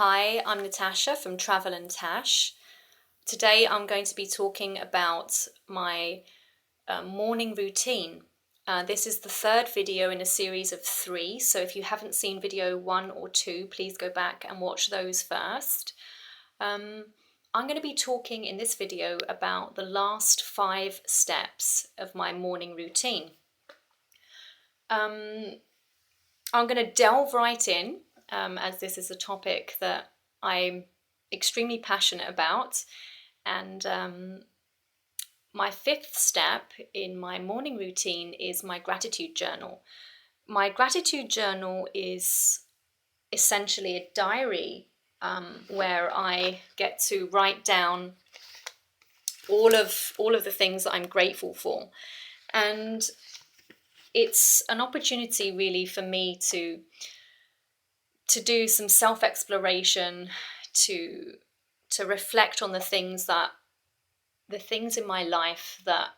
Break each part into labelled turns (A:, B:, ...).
A: Hi, I'm Natasha from Travel and Tash. Today I'm going to be talking about my morning routine. This is the third video in a series of three, so if you haven't seen video 1 or 2, please go back and watch those first. I'm going to be talking in this video about the last 5 steps of my morning routine. I'm going to delve right in, as this is a topic that I'm extremely passionate about. And my 5th step in my morning routine is my gratitude journal. My gratitude journal is essentially a diary where I get to write down all of the things that I'm grateful for. And it's an opportunity really for me to do some self-exploration, to reflect on the things in my life that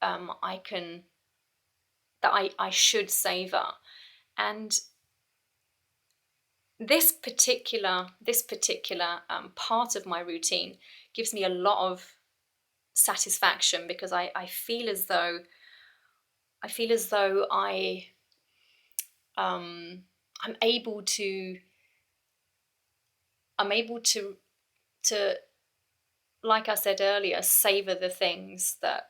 A: I should savor. And this particular part of my routine gives me a lot of satisfaction because I feel as though I'm able to like I said earlier, savor the things that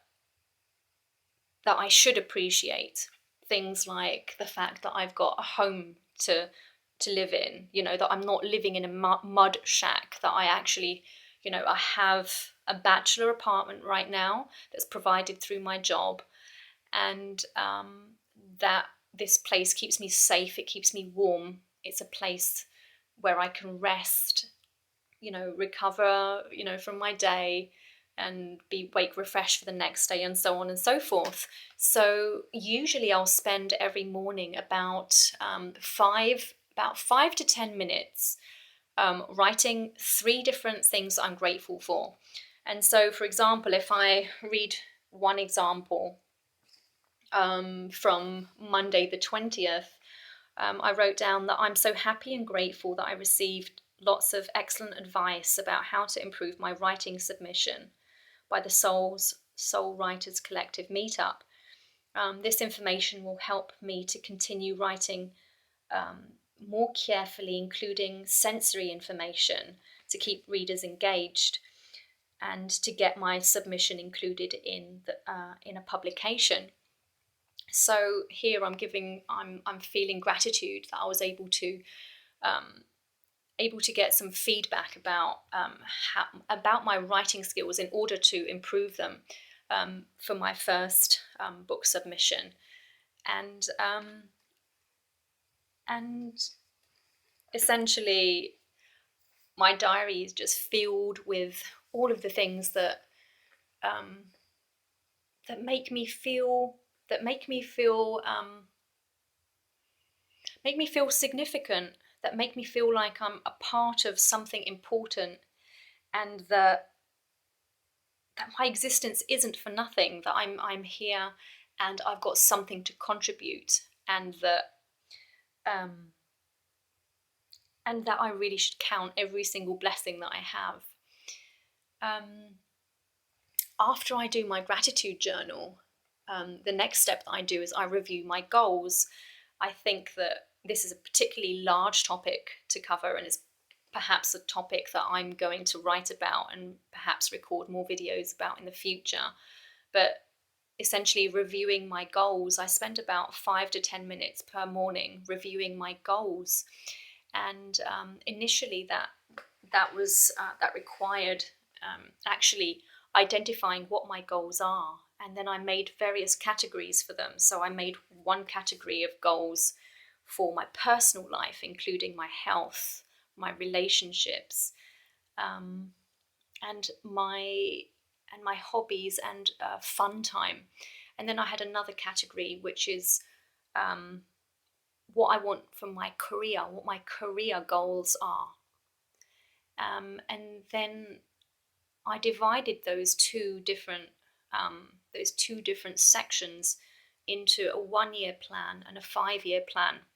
A: I should appreciate. Things like the fact that I've got a home to live in, that I'm not living in a mud shack, that I actually, I have a bachelor apartment right now that's provided through my job, and that this place keeps me safe, it keeps me warm. It's a place where I can rest, recover, from my day and be wake refreshed for the next day, and so on and so forth. So usually I'll spend every morning about 5 to 10 minutes writing 3 different things I'm grateful for. And so, for example, if I read one example from Monday the 20th, I wrote down that I'm so happy and grateful that I received lots of excellent advice about how to improve my writing submission by the Soul Writers Collective meetup. This information will help me to continue writing more carefully, including sensory information to keep readers engaged and to get my submission included in a publication. So here I'm feeling gratitude that I was able to get some feedback about my writing skills in order to improve them for my first book submission. And essentially my diary is just filled with all of the things that make me feel significant, that make me feel like I'm a part of something important, and that my existence isn't for nothing, that I'm here and I've got something to contribute, and that I really should count every single blessing that I have. After I do my gratitude journal, the next step that I do is I review my goals. I think that this is a particularly large topic to cover, and is perhaps a topic that I'm going to write about and perhaps record more videos about in the future. But essentially reviewing my goals, I spend about 5 to 10 minutes per morning reviewing my goals. And initially that required actually identifying what my goals are, and then I made various categories for them. So I made one category of goals for my personal life, including my health, my relationships, and my hobbies and fun time. And then I had another category which is what I want from my career, what my career goals are. And then I divided those two different sections into a 1-year plan and a 5-year plan.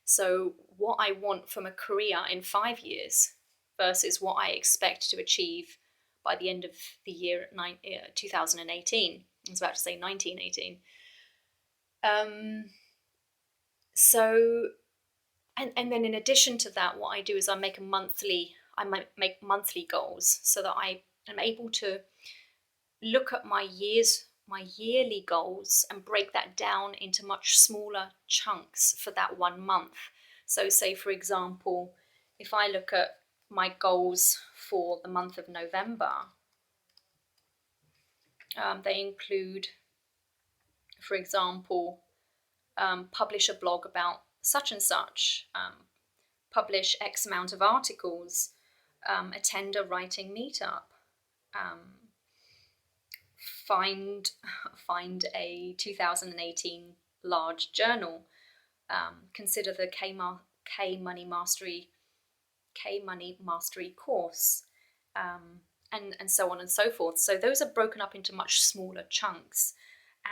A: So what I want from a career in 5 years versus what I expect to achieve by the end of the year 2018. I was about to say 1918. So, and then in addition to that, what I do is I make make monthly goals so that I am able to look at my yearly goals and break that down into much smaller chunks for that 1 month. So say, for example, if I look at my goals for the month of November, they include, for example, publish a blog about such and such, publish X amount of articles, attend a writing meetup, find a 2018 large journal, consider the K Money Mastery course, and so on and so forth. So those are broken up into much smaller chunks.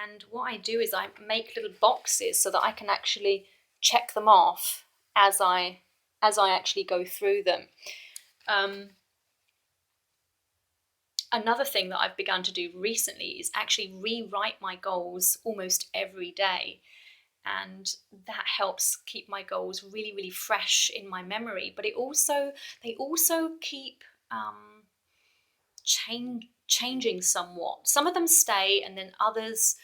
A: And what I do is I make little boxes so that I can actually check them off as I actually go through them. Another thing that I've begun to do recently is actually rewrite my goals almost every day. And that helps keep my goals really, really fresh in my memory. But they also keep changing somewhat. Some of them stay, and then others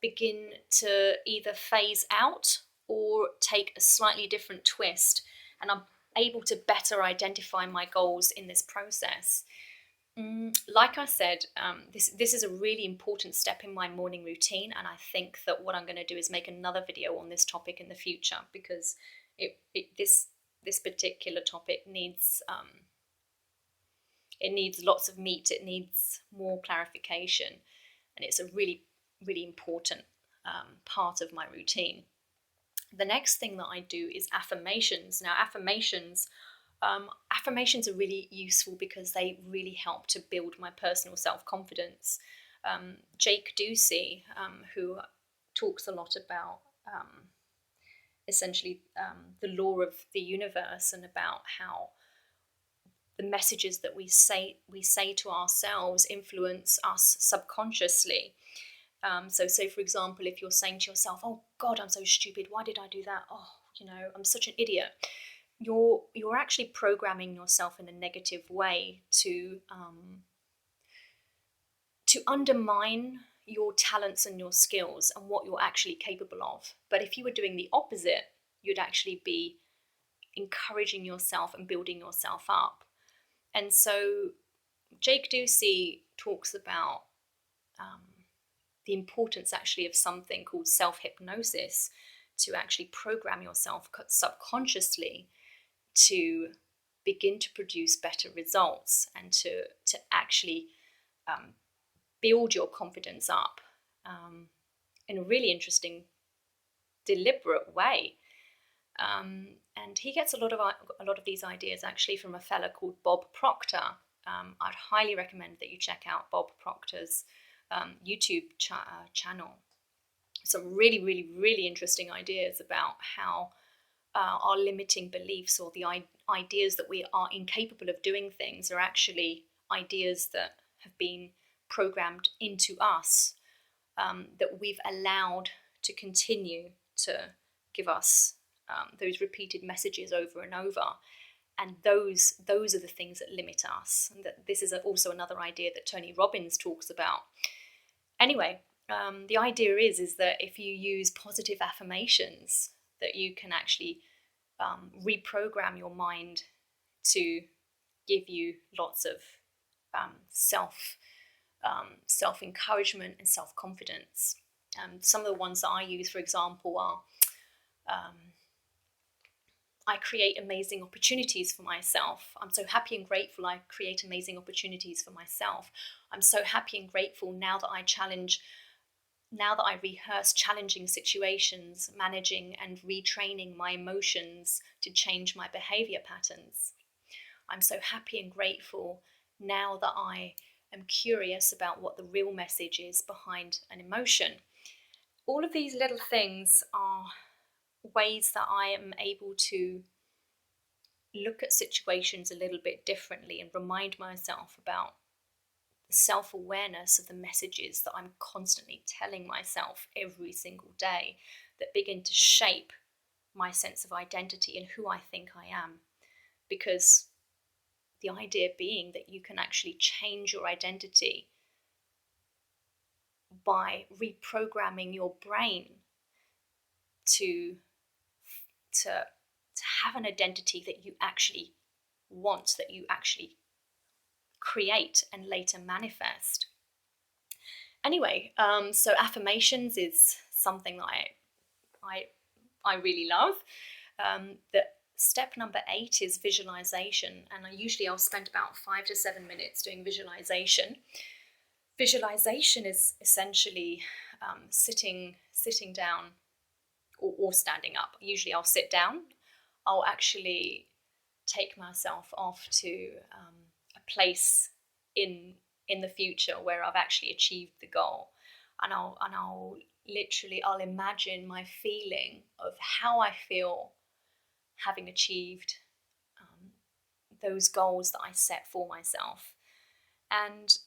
A: begin to either phase out or take a slightly different twist. And I'm able to better identify my goals in this process. Like I said, this is a really important step in my morning routine, and I think that what I'm going to do is make another video on this topic in the future, because this particular topic needs lots of meat. It needs more clarification, and it's a really, really important part of my routine. The next thing that I do is affirmations. Now, affirmations are really useful because they really help to build my personal self-confidence. Jake Ducey, who talks a lot about essentially the law of the universe, and about how the messages that we say to ourselves influence us subconsciously. So say, for example, if you're saying to yourself, "Oh God, I'm so stupid. Why did I do that? Oh, I'm such an idiot." You're actually programming yourself in a negative way to undermine your talents and your skills and what you're actually capable of. But if you were doing the opposite, you'd actually be encouraging yourself and building yourself up. And so Jake Ducey talks about the importance actually of something called self-hypnosis, to actually program yourself subconsciously to begin to produce better results, and to actually build your confidence up in a really interesting, deliberate way. And he gets a lot of these ideas actually from a fella called Bob Proctor. I'd highly recommend that you check out Bob Proctor's YouTube channel. Some really, really, really interesting ideas about how our limiting beliefs, or the ideas that we are incapable of doing things, are actually ideas that have been programmed into us, that we've allowed to continue to give us those repeated messages over and over. And those are the things that limit us. And that this is also another idea that Tony Robbins talks about. Anyway, the idea is that if you use positive affirmations, that you can actually reprogram your mind to give you lots of self-encouragement and self-confidence. Some of the ones that I use, for example, are I create amazing opportunities for myself. I'm so happy and grateful I create amazing opportunities for myself. I'm so happy and grateful now that I rehearse challenging situations, managing and retraining my emotions to change my behavior patterns. I'm so happy and grateful now that I am curious about what the real message is behind an emotion. All of these little things are ways that I am able to look at situations a little bit differently and remind myself about the self-awareness of the messages that I'm constantly telling myself every single day that begin to shape my sense of identity and who I think I am. Because the idea being that you can actually change your identity by reprogramming your brain to have an identity that you actually want, that you actually create and later manifest. Anyway, so affirmations is something that I really love. The step number 8 is visualization, and I'll spend about 5 to 7 minutes doing visualization. Visualization is essentially sitting down or standing up. Usually I'll sit down. I'll actually take myself off to a place in the future where I've actually achieved the goal, and I'll imagine my feeling of how I feel having achieved those goals that I set for myself, and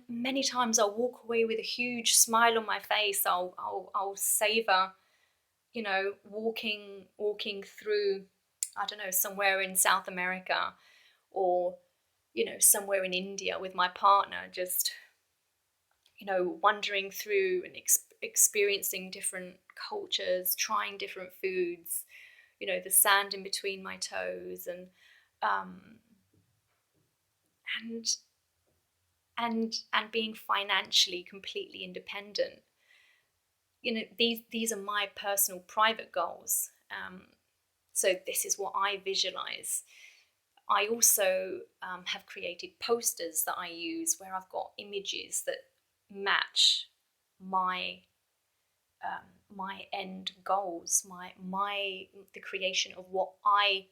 A: many times I'll walk away with a huge smile on my face. I'll savor, walking through, I don't know, somewhere in South America, or somewhere in India with my partner, just wandering through and experiencing different cultures, trying different foods, the sand in between my toes, and being financially completely independent. These are my personal private goals. So this is what I visualize. I also have created posters that I use where I've got images that match my end goals, the creation of what I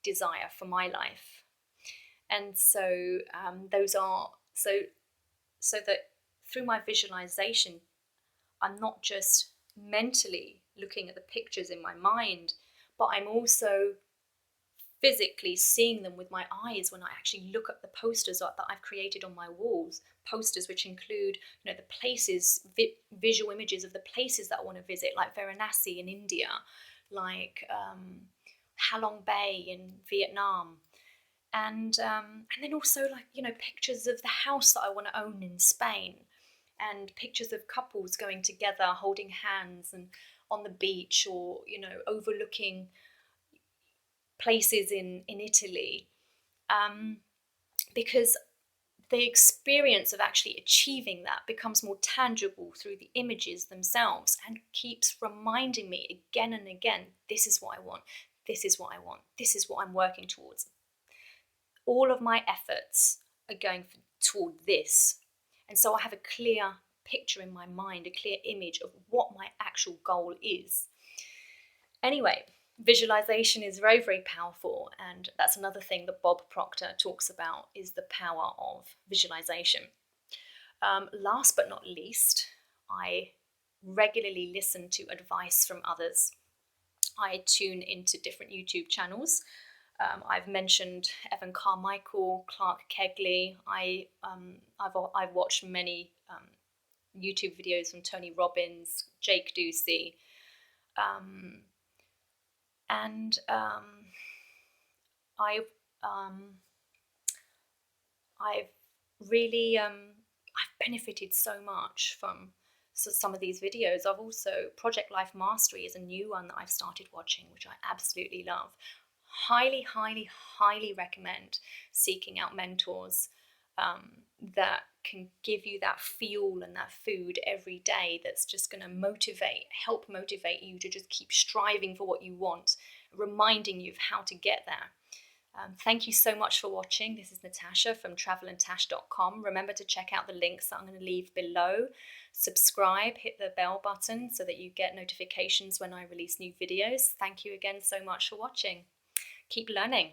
A: desire for my life. And so those are so that through my visualization, I'm not just mentally looking at the pictures in my mind, but I'm also physically seeing them with my eyes when I actually look at the posters that I've created on my walls. Posters which include, the places, visual images of the places that I want to visit, like Varanasi in India, like Halong Bay in Vietnam, and then also pictures of the house that I want to own in Spain, and pictures of couples going together, holding hands, and on the beach, or overlooking places in Italy, because the experience of actually achieving that becomes more tangible through the images themselves, and keeps reminding me again and again, this is what I want, this is what I want, this is what I'm working towards. All of my efforts are going toward this. And so I have a clear picture in my mind, a clear image of what my actual goal is. Anyway, visualization is very, very powerful, and that's another thing that Bob Proctor talks about, is the power of visualization. Last but not least, I regularly listen to advice from others. I tune into different YouTube channels. I've mentioned Evan Carmichael, Clark Kegley. I've watched many YouTube videos from Tony Robbins, Jake Ducey, and I've really I've benefited so much from some of these videos. I've also, Project Life Mastery is a new one that I've started watching, which I absolutely love. Highly, highly, highly recommend seeking out mentors that can give you that fuel and that food every day, that's just going to help motivate you to just keep striving for what you want, reminding you of how to get there. Thank you so much for watching. This is Natasha from travelandtash.com. Remember to check out the links that I'm going to leave below. Subscribe, hit the bell button so that you get notifications when I release new videos. Thank you again so much for watching. Keep learning.